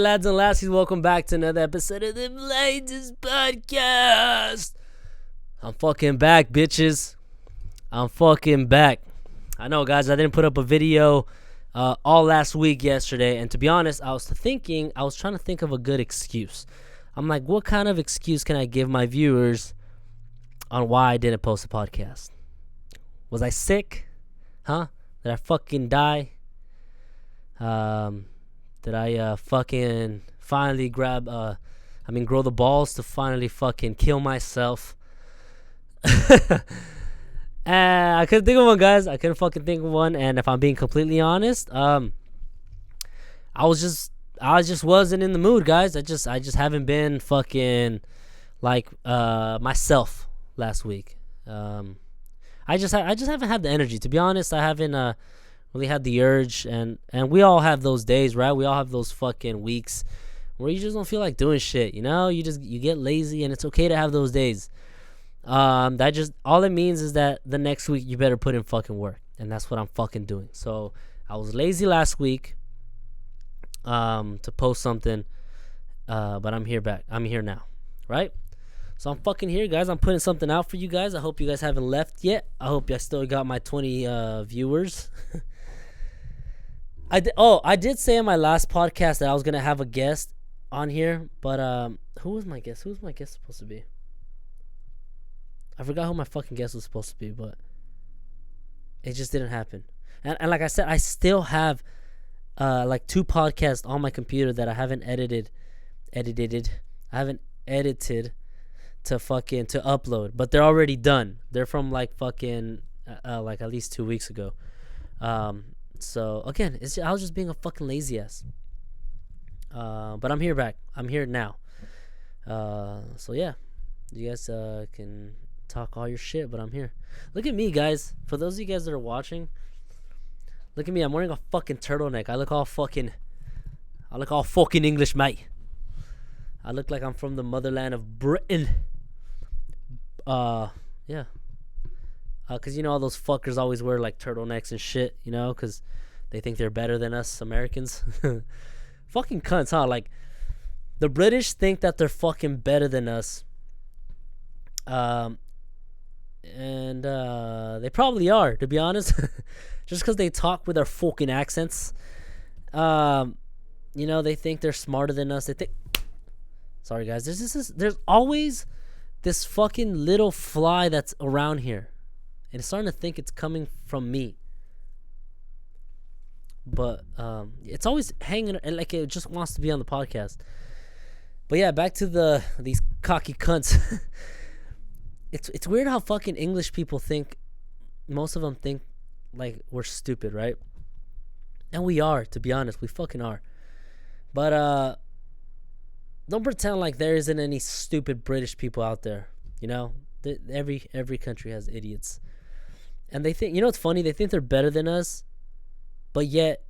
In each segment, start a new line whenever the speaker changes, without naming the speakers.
lads and lassies, welcome back to another episode of the latest podcast. I'm fucking back, bitches. I'm fucking back. I know, guys, I didn't put up a video all last week yesterday, and to be honest, I was trying to think of a good excuse. I'm like, what kind of excuse can I give my viewers on why I didn't post a podcast? Was I sick? Huh? Did I fucking die? Did I fucking finally grow the balls to finally fucking kill myself? I couldn't think of one, guys. I couldn't fucking think of one. And if I'm being completely honest, I just wasn't in the mood, guys. I just haven't been fucking like myself last week. I just haven't had the energy, to be honest. I haven't really had the urge, and we all have those days, right? We all have those fucking weeks where you just don't feel like doing shit, you know? You get lazy, and it's okay to have those days. That just, all it means is that the next week you better put in fucking work, and that's what I'm fucking doing. So I was lazy last week to post something, but I'm here now, right? So I'm fucking here, guys. I'm putting something out for you guys. I hope you guys haven't left yet. I hope I still got my 20 viewers. I did say in my last podcast that I was gonna have a guest on here, but who was my guest? Who was my guest supposed to be? I forgot who my fucking guest was supposed to be, but it just didn't happen. And like I said, I still have like 2 podcasts on my computer that I haven't edited. I haven't edited to upload, but they're already done. They're from like fucking like at least 2 weeks ago. So again, I was just being a fucking lazy ass. But I'm here now. So yeah, you guys can talk all your shit, but I'm here. Look at me, guys. For those of you guys that are watching, look at me. I'm wearing a fucking turtleneck. I look all fucking English, mate. I look like I'm from the motherland of Britain. Yeah. Because, you know, all those fuckers always wear, like, turtlenecks and shit, you know, because they think they're better than us Americans. Fucking cunts, huh? Like, the British think that they're fucking better than us. And they probably are, to be honest. Just because they talk with their fucking accents. You know, they think they're smarter than us. Sorry, guys. There's always this fucking little fly that's around here. And it's starting to think it's coming from me. But it's always hanging, like it just wants to be on the podcast. But yeah, back to these cocky cunts. It's weird how fucking English people think. Most of them think like we're stupid, right? And we are, to be honest. We fucking are. But don't pretend like there isn't any stupid British people out there. You know, every country has idiots, and they think, you know, it's funny. They think they're better than us, but yet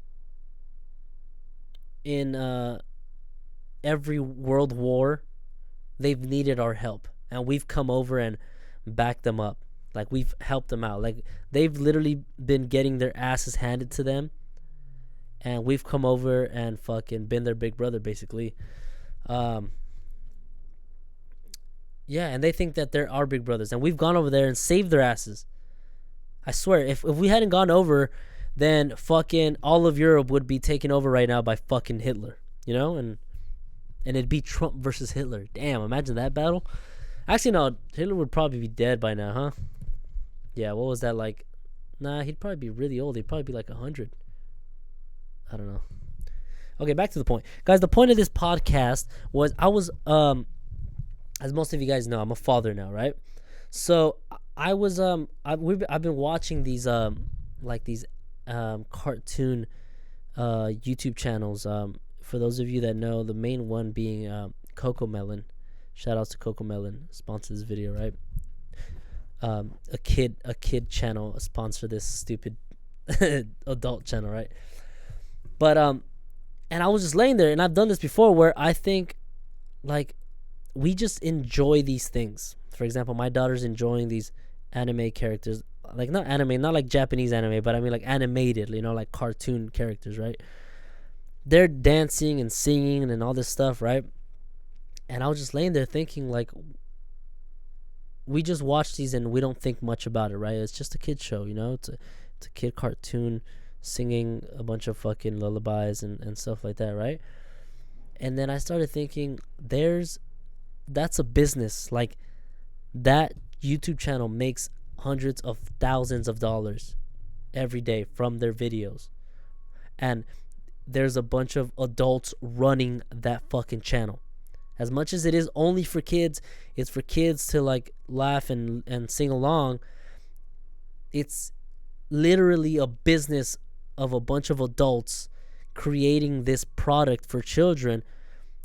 in every world war, they've needed our help, and we've come over and backed them up. Like, we've helped them out. Like, they've literally been getting their asses handed to them, and we've come over and fucking been their big brother, basically. Yeah, and they think that they're our big brothers, and we've gone over there and saved their asses. I swear, if we hadn't gone over, then fucking all of Europe would be taken over right now by fucking Hitler, you know, and it'd be Trump versus Hitler. Damn, imagine that battle. Actually, no, Hitler would probably be dead by now, huh? Yeah, what was that like? Nah, he'd probably be really old. He'd probably be like 100. I don't know. Okay, back to the point. Guys, the point of this podcast was as most of you guys know, I'm a father now, right? So I've been watching these cartoon YouTube channels. For those of you that know, the main one being Coco Melon. Shout outs to Coco Melon, sponsor this video, right? A kid channel sponsor this stupid adult channel, right? But and I was just laying there, and I've done this before, where I think, like, we just enjoy these things. For example, my daughter's enjoying these anime characters, like, not anime, not like Japanese anime, but I mean like animated, you know, like cartoon characters, right? they're dancing and singing and all this stuff, right? And I was just laying there thinking, like, we just watch these and we don't think much about it, right? It's just a kid show, it's a kid cartoon singing a bunch of fucking lullabies and stuff like that, right? And then I started thinking, that's a business. Like, that YouTube channel makes hundreds of thousands of dollars every day from their videos. And there's a bunch of adults running that fucking channel. As much as it is only for kids, it's for kids to like laugh and sing along. It's literally a business of a bunch of adults creating this product for children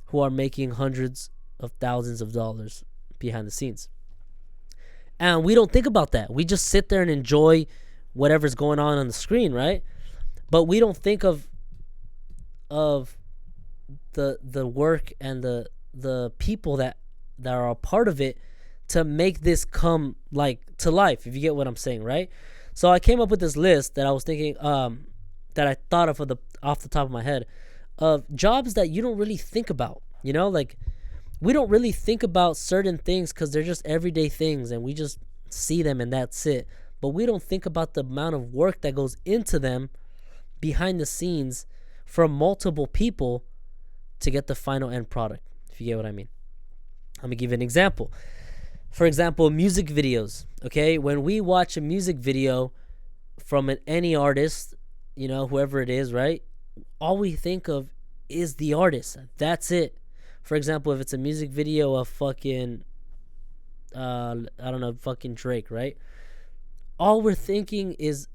who are making hundreds of thousands of dollars behind the scenes. And we don't think about that. We just sit there and enjoy whatever's going on the screen, right? But we don't think of the work and the people that are a part of it to make this come like to life, if you get what I'm saying, right? So I came up with this list that I was thinking that I thought of off the top of my head of jobs that you don't really think about, like we don't really think about certain things because they're just everyday things and we just see them and that's it. But we don't think about the amount of work that goes into them behind the scenes from multiple people to get the final end product, if you get what I mean. I'm gonna give you an example. For example, music videos. Okay, when we watch a music video from any artist, whoever it is, right? All we think of is the artist. That's it. For example, if it's a music video of fucking, I don't know, fucking Drake, right? All we're thinking is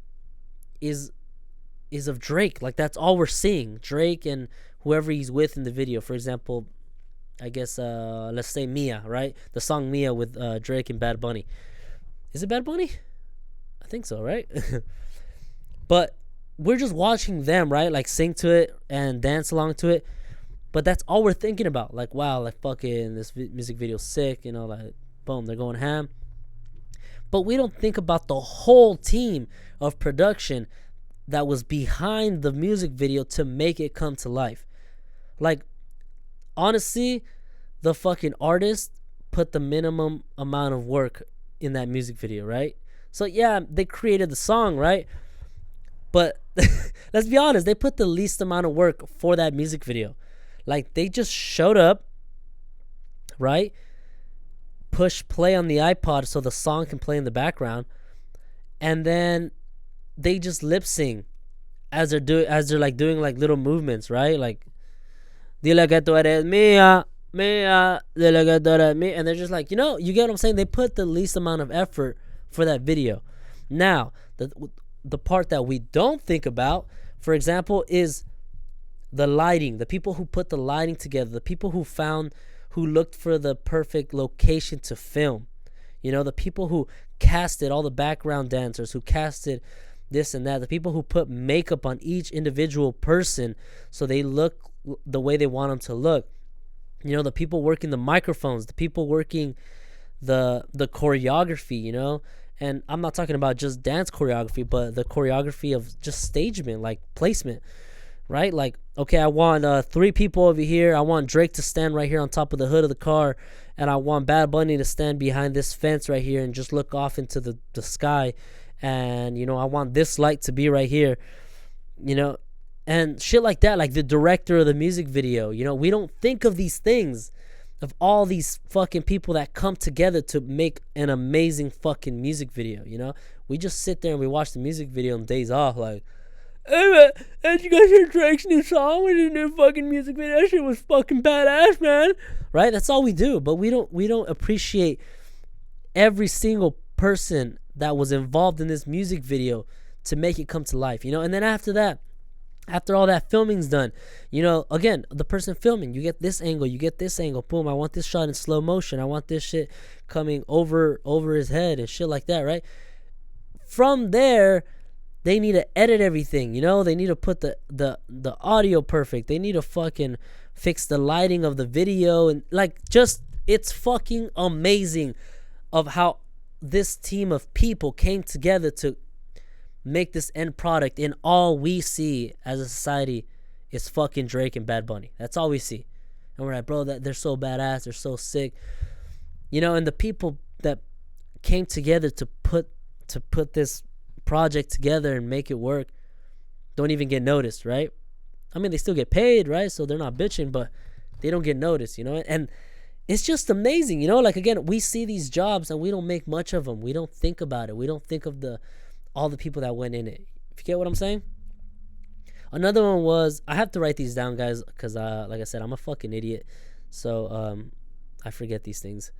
of Drake. Like, that's all we're seeing. Drake and whoever he's with in the video. For example, I guess, let's say Mia, right? The song Mia with Drake and Bad Bunny. Is it Bad Bunny? I think so, right? But we're just watching them, right? Like, sing to it and dance along to it. But that's all we're thinking about. Like, wow, like, fucking this music video's sick, like, boom, they're going ham. But we don't think about the whole team of production that was behind the music video to make it come to life. Like, honestly, the fucking artist put the minimum amount of work in that music video, right? So, yeah, they created the song, right? But let's be honest, they put the least amount of work for that music video. Like, they just showed up, right? Push play on the iPod so the song can play in the background, and then they just lip sing as they're like doing like little movements, right? Like, dile que tú eres mía, mía, dile que tú eres mía, and they're just like, you get what I'm saying? They put the least amount of effort for that video. Now, the part that we don't think about, for example, is the lighting. The people who put the lighting together, the people who looked for the perfect location to film, the people who casted all the background dancers, who casted this and that, the people who put makeup on each individual person so they look the way they want them to look, the people working the microphones, the people working the choreography, and I'm not talking about just dance choreography, but the choreography of just stagement, like placement, right? Like, okay, I want 3 people over here. I want Drake to stand right here on top of the hood of the car, and I want Bad Bunny to stand behind this fence right here and just look off into the sky, and I want this light to be right here, and shit like that. Like, the director of the music video, we don't think of these things, of all these fucking people that come together to make an amazing fucking music video. We just sit there and we watch the music video on days off, like, hey man, did you guys hear Drake's new song with his new fucking music video? That shit was fucking badass, man. Right? That's all we do. But we don't appreciate every single person that was involved in this music video to make it come to life, And then after that, after all that filming's done, again, the person filming, you get this angle, boom, I want this shot in slow motion, I want this shit coming over his head and shit like that, right? From there, they need to edit everything, they need to put the audio perfect, they need to fucking fix the lighting of the video, and like, just, it's fucking amazing of how this team of people came together to make this end product, and all we see as a society is fucking Drake and Bad Bunny. That's all we see. And we're like, bro, that they're so badass, they're so sick. You know, and the people that came together to put this project together and make it work don't even get noticed, right? I mean, they still get paid, right? So they're not bitching, but they don't get noticed, you know? And it's just amazing, you know? Like, again, we see these jobs and we don't make much of them. We don't think about it. We don't think of all the people that went in it. If you get what I'm saying? Another one was, I have to write these down, guys, because, like I said, I'm a fucking idiot. So I forget these things.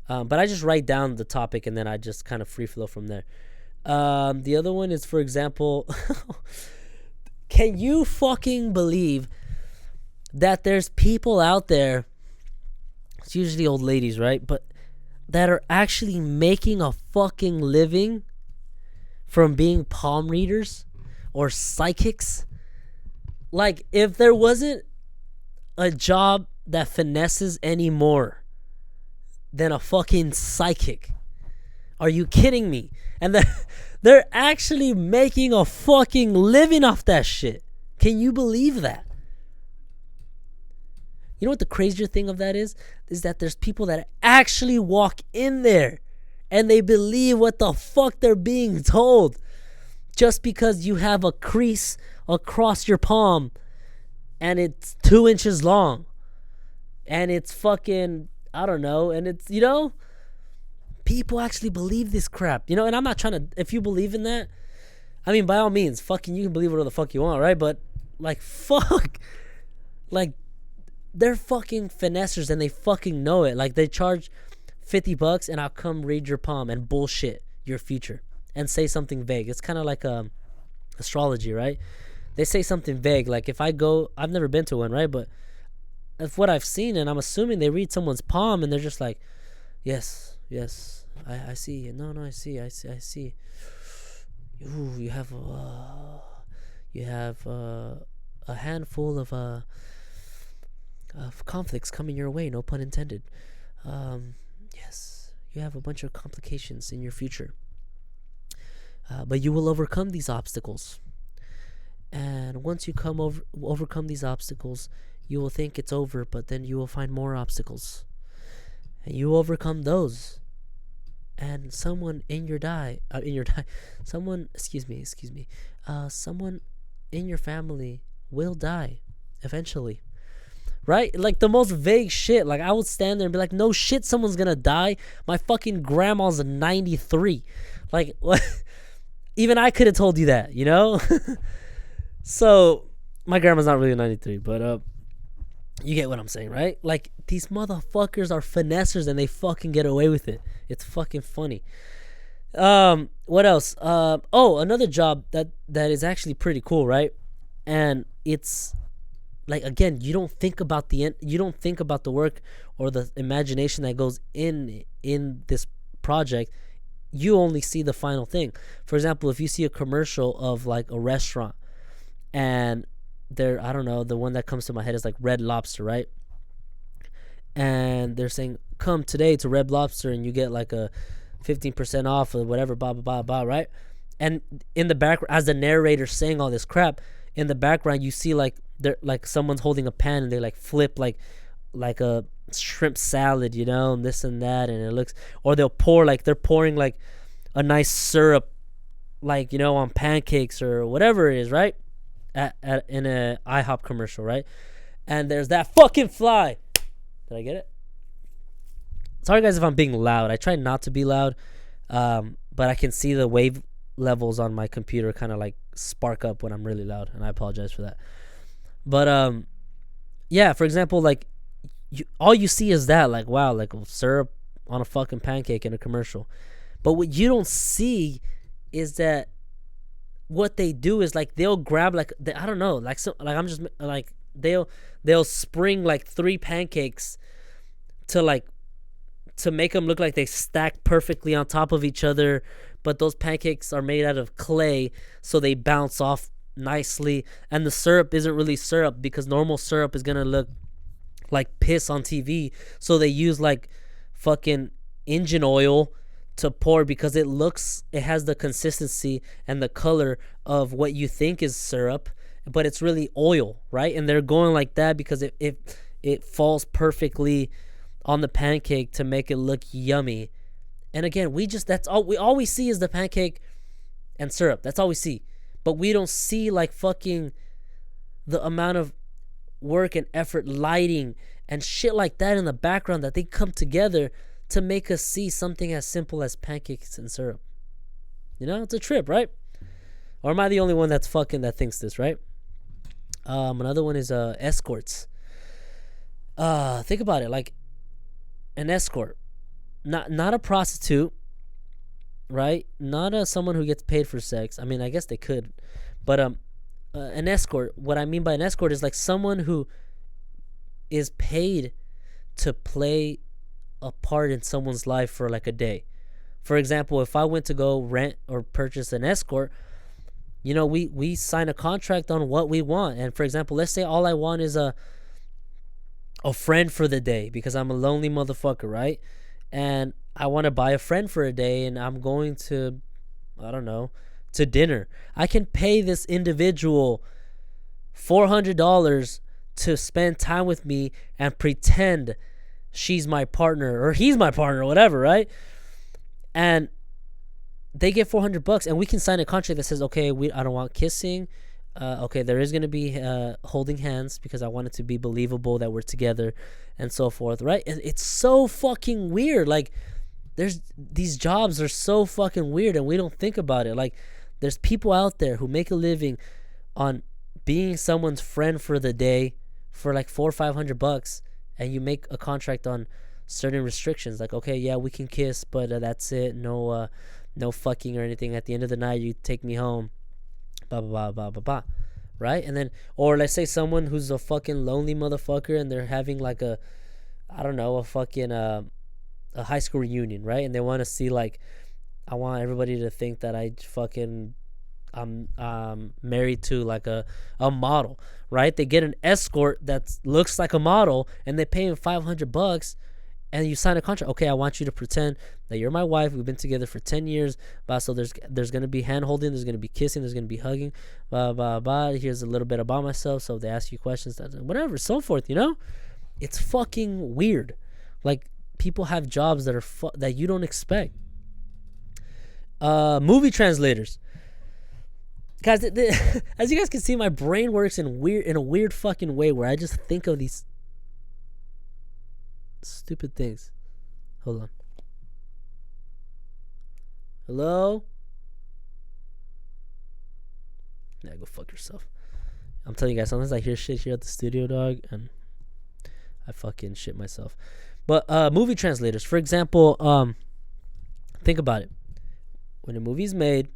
But I just write down the topic and then I just kind of free flow from there. The other one is, for example, can you fucking believe that there's people out there, it's usually old ladies, right? But that are actually making a fucking living from being palm readers or psychics? Like, if there wasn't a job that finesses any more than a fucking psychic, are you kidding me? And they're actually making a fucking living off that shit. Can you believe that? You know what the crazier thing of that is? Is that there's people that actually walk in there and they believe what the fuck they're being told just because you have a crease across your palm and it's 2 inches long and it's fucking, I don't know, and it's, you know, people actually believe this crap, you know. And I'm not trying to, if you believe in that, I mean, by all means, fucking, you can believe whatever the fuck you want, right? But like, fuck, like, they're fucking finessers and they fucking know it. Like, they charge $50 and I'll come read your palm and bullshit your future and say something vague. It's kind of like astrology, right? They say something vague. Like, if I go, I've never been to one, right? But of what I've seen, and I'm assuming they read someone's palm and they're just like, yes, I see. No, I see. Ooh, you have a handful of conflicts coming your way, no pun intended. Yes, you have a bunch of complications in your future, but you will overcome these obstacles. And once you overcome these obstacles, you will think it's over, but then you will find more obstacles, and you overcome those. And someone someone in your family will die eventually. Right? Like, the most vague shit. Like, I would stand there and be like, no shit, someone's gonna die. My fucking grandma's 93. Like, what? Even I could have told you that, you know? So, my grandma's not really 93, but you get what I'm saying, right? Like, these motherfuckers are finessers and they fucking get away with it. It's fucking funny. What else? Another job that is actually pretty cool, right? And it's like, again, you don't think about the work or the imagination that goes in this project. You only see the final thing. For example, if you see a commercial of like a restaurant, and I don't know, the one that comes to my head is like Red Lobster, right? And they're saying, come today to Red Lobster and you get like a 15% off or whatever, blah, blah, blah, blah, right? And in the background, as the narrator saying all this crap, in the background you see like they're like someone's holding a pan and they like flip like a shrimp salad, you know, and this and that, and it looks, or they'll pour, like they're pouring like a nice syrup, like, you know, on pancakes or whatever it is, right? In a IHOP commercial, right? And there's that fucking fly. Did I get it? Sorry guys if I'm being loud. I try not to be loud, but I can see the wave levels on my computer kind of like spark up when I'm really loud, and I apologize for that. But yeah, for example, like all you see is that, like, wow, like syrup on a fucking pancake in a commercial. But what you don't see is that what they do is like they'll grab like I don't know, like, so like I'm just like they'll spring like 3 pancakes to make them look like they stack perfectly on top of each other, but those pancakes are made out of clay, so they bounce off nicely, and the syrup isn't really syrup because normal syrup is gonna look like piss on TV, so they use like fucking engine oil to pour because it has the consistency and the color of what you think is syrup, but it's really oil, right? And they're going like that because it falls perfectly on the pancake to make it look yummy. And again, that's all we see is the pancake and syrup. That's all we see. But we don't see like fucking the amount of work and effort, lighting and shit like that in the background that they come together to make us see something as simple as pancakes and syrup. You know, it's a trip, right? Or am I the only one that thinks this, right? Another one is escorts. Think about it, like an escort, not a prostitute, right? Not someone who gets paid for sex. I mean, I guess they could, but an escort. What I mean by an escort is like someone who is paid to play a part in someone's life for like a day. For example, if I went to go rent or purchase an escort, you know, we sign a contract on what we want. And for example, let's say all I want is a friend for the day because I'm a lonely motherfucker, right? And I want to buy a friend for a day and I'm going to, I don't know, to dinner. I can pay this individual $400 to spend time with me and pretend she's my partner or he's my partner or whatever, right? And they get $400 and we can sign a contract that says, okay, I don't want kissing. Okay, there is going to be holding hands because I want it to be believable that we're together and so forth, right? And it's so fucking weird. Like, these jobs are so fucking weird and we don't think about it. Like, there's people out there who make a living on being someone's friend for the day for like $400 or $500, and you make a contract on certain restrictions. Like, okay, yeah, we can kiss, but that's it. No fucking or anything. At the end of the night, you take me home. Blah, blah, blah, blah, blah, blah. Right? And then, or let's say someone who's a fucking lonely motherfucker and they're having like a fucking a high school reunion, right? And they want to see like, I want everybody to think that I'm married to like a model, right? They get an escort that looks like a model and they pay him $500 and you sign a contract. Okay, I want you to pretend that you're my wife. We've been together for 10 years. So there's going to be hand holding. There's going to be kissing. There's going to be hugging. Blah, blah, blah. Here's a little bit about myself. So if they ask you questions, whatever, so forth, you know? It's fucking weird. Like, people have jobs that are that you don't expect. Movie translators. Guys, as you guys can see, my brain works in a weird fucking way where I just think of these stupid things. Hold on. Hello? Yeah, go fuck yourself. I'm telling you guys, sometimes I hear shit here at the studio, dog, and I fucking shit myself. But movie translators, for example, think about it. When a movie's made,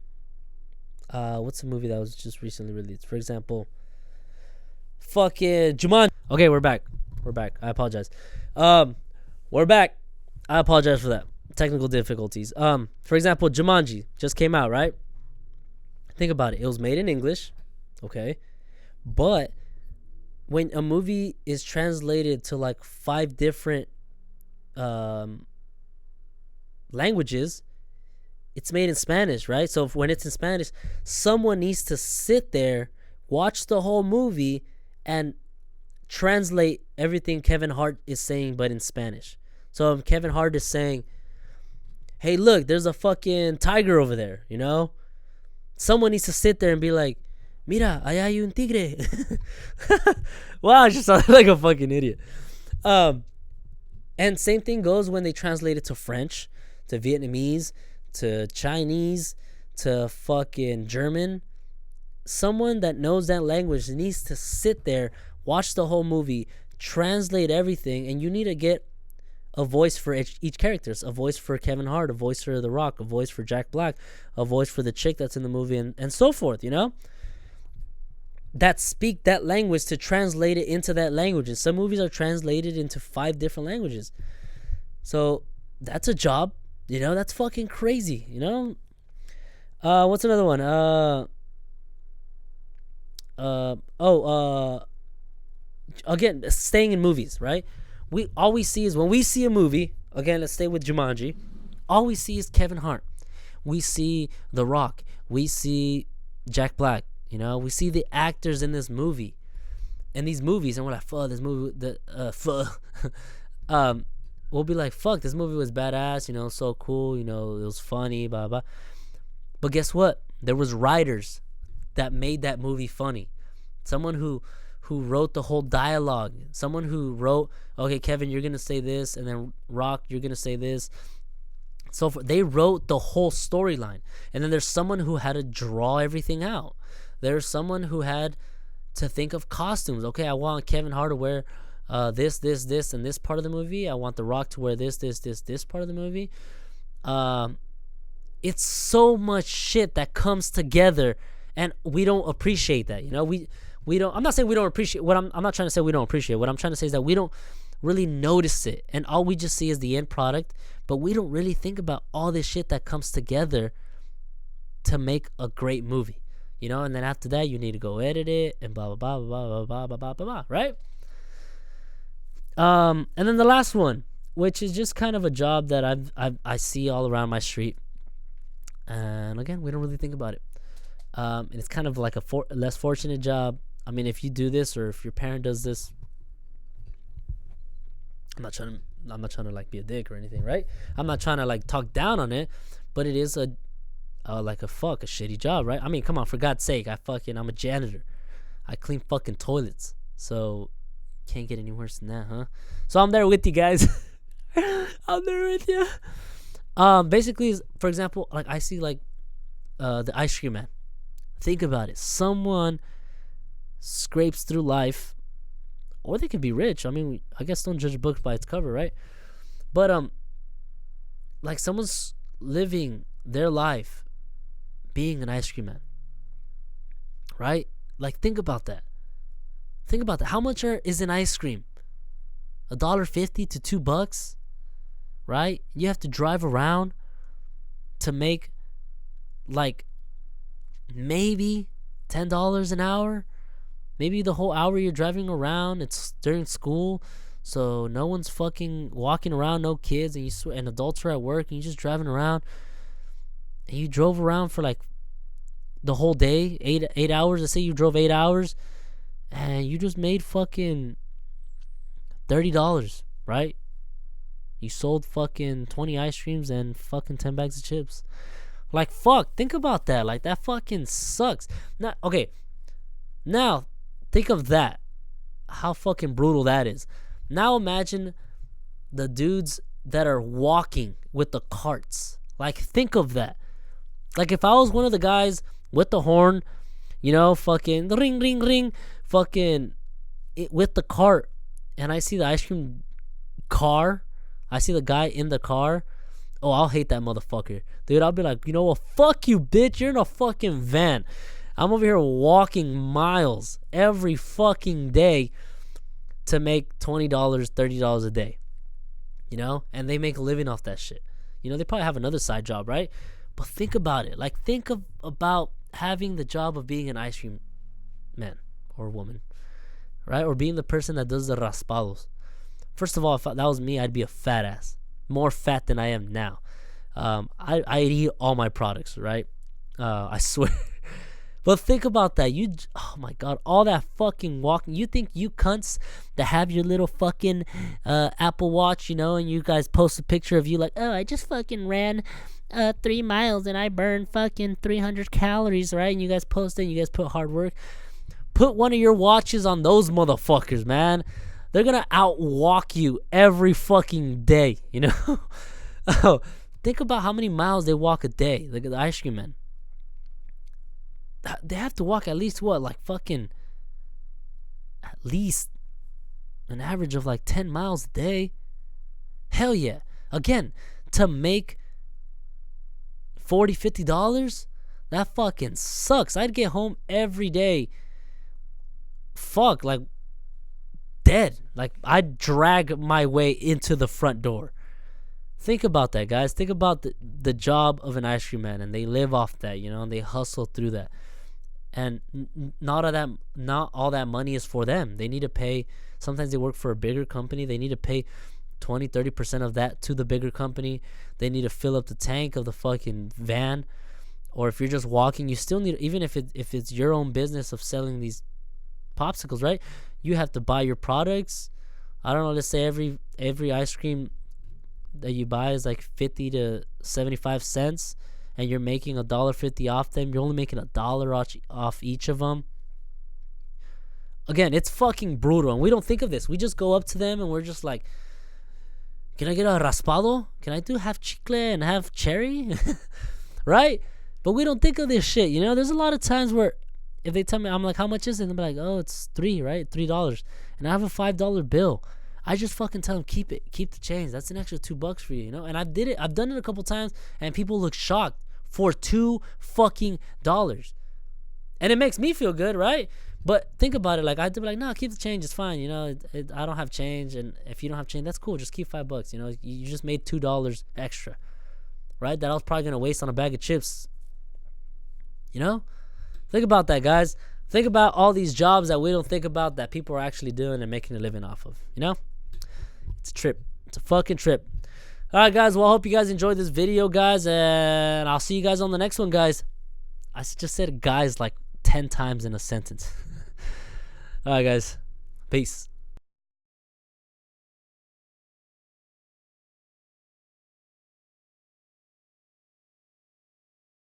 what's the movie that was just recently released? For example, fucking Jumanji. Okay, we're back. I apologize. We're back. I apologize for that. Technical difficulties. For example, Jumanji just came out, right? Think about it. It was made in English, okay? But when a movie is translated to like 5 different languages, it's made in Spanish, right? So when it's in Spanish, someone needs to sit there, watch the whole movie, and translate everything Kevin Hart is saying, but in Spanish. So if Kevin Hart is saying, hey, look, there's a fucking tiger over there, you know? Someone needs to sit there and be like, mira, allá hay un tigre. Wow, I just sounded like a fucking idiot. And same thing goes when they translate it to French, to Vietnamese, to Chinese, to fucking German. Someone that knows that language needs to sit there, watch the whole movie, translate everything, and you need to get a voice for each character. A voice for Kevin Hart, a voice for The Rock, a voice for Jack Black, a voice for the chick that's in the movie, and so forth, you know? That speak that language to translate it into that language. And some movies are translated into 5 different languages. So that's a job, you know? That's fucking crazy, you know? What's another one? Again, staying in movies, right? All we see is when we see a movie, again, let's stay with Jumanji, all we see is Kevin Hart. We see The Rock. We see Jack Black. You know, we see the actors in this movie, and we're like, fuck, this movie, we'll be like, fuck, this movie was badass, you know, so cool, you know, it was funny, blah, blah. But guess what? There was writers that made that movie funny. Someone who wrote the whole dialogue. Someone who wrote, okay, Kevin, you're going to say this, and then Rock, you're going to say this. So they wrote the whole storyline. And then there's someone who had to draw everything out. There's someone who had to think of costumes. Okay, I want Kevin Hart to wear this, and this part of the movie. I want The Rock to wear this part of the movie. It's so much shit that comes together, and we don't appreciate that. You know, we don't. I'm not saying we don't appreciate. I'm not trying to say we don't appreciate. What I'm trying to say is that we don't really notice it, and all we just see is the end product. But we don't really think about all this shit that comes together to make a great movie. You know, and then after that, you need to go edit it and blah blah blah blah blah blah blah blah blah. Right? And then the last one, which is just kind of a job that I see all around my street, and again, we don't really think about it. And it's kind of like a less fortunate job. I mean, if you do this, or if your parent does this, I'm not trying to like be a dick or anything, right? I'm not trying to like talk down on it, but it is a shitty job, right? I mean, come on, for God's sake, I'm a janitor. I clean fucking toilets, so can't get any worse than that, huh? So I'm there with you guys. I'm there with you. Basically, for example, like I see like the ice cream man. Think about it. Someone scrapes through life, or they can be rich. I mean, I guess don't judge a book by its cover, right? But like someone's living their life being an ice cream man, right? Like think about that. Think about that. How much is an ice cream? $1.50 to $2, right? You have to drive around to make like maybe $10 an hour. Maybe the whole hour you're driving around, it's during school, so no one's fucking walking around, no kids, and adults are at work, and you're just driving around, and you drove around for like the whole day, eight hours. Let's say you drove 8 hours, and you just made fucking $30, right? You sold fucking 20 ice creams and fucking 10 bags of chips. Like, fuck, think about that. Like, that fucking sucks. Now, think of that. How fucking brutal that is. Now imagine the dudes that are walking with the carts. Like, think of that. Like, if I was one of the guys with the horn, you know, fucking ring, ring, ring, fucking with the cart, and I see the ice cream car, I see the guy in the car, oh, I'll hate that motherfucker. Dude, I'll be like, you know what, fuck you, bitch, you're in a fucking van. I'm over here walking miles every fucking day to make $20, $30 a day. You know? And they make a living off that shit. You know, they probably have another side job, right? But think about it. Like, think about having the job of being an ice cream man or woman, right? Or being the person that does the raspados. First of all, if that was me, I'd be a fat ass. More fat than I am now. I eat all my products, right? I swear. But think about that. Oh my God, all that fucking walking. You think you cunts that have your little fucking Apple Watch, you know, and you guys post a picture of you like, oh, I just fucking ran 3 miles and I burned fucking 300 calories, right? And you guys post it, and you guys put hard work. Put one of your watches on those motherfuckers, man. They're gonna outwalk you every fucking day, you know? Oh, think about how many miles they walk a day. Look at the ice cream man. They have to walk at least at least an average of like 10 miles a day. Hell yeah. Again, to make $40, $50, that fucking sucks. I'd get home every day, like dead. Like, I'd drag my way into the front door. Think about that, guys. Think about the job of an ice cream man, and they live off that, you know, and they hustle through that. And not all that money is for them. They need to pay. Sometimes they work for a bigger company. They need to pay 20-30% of that to the bigger company. They need to fill up the tank of the fucking van, or if you're just walking, you still need, even if it's your own business of selling these popsicles, right? You have to buy your products. I don't know, let's say every ice cream that you buy is like 50 to 75 cents, and you're making $1.50 off them. You're only making $1 off each of them. Again, it's fucking brutal, and we don't think of this. We just go up to them and we're just like, can I get a raspado? Can I do half chicle and half cherry? Right? But we don't think of this shit, you know? There's a lot of times where if they tell me, I'm like, how much is it? And they're like, oh, it's $3, right? $3. And I have a $5 bill. I just fucking tell them, keep it. Keep the change. That's an extra $2 for you, you know? And I've done it a couple times, and people look shocked for $2 fucking dollars. And it makes me feel good, right? But think about it. Like, I'd be like, no, keep the change. It's fine. You know, I don't have change. And if you don't have change, that's cool. Just keep $5. You know, you just made $2 extra, right? That I was probably going to waste on a bag of chips. You know? Think about that, guys. Think about all these jobs that we don't think about that people are actually doing and making a living off of. You know? It's a trip. It's a fucking trip. All right, guys. Well, I hope you guys enjoyed this video, guys. And I'll see you guys on the next one, guys. I just said guys like 10 times in a sentence. All right, guys. Peace.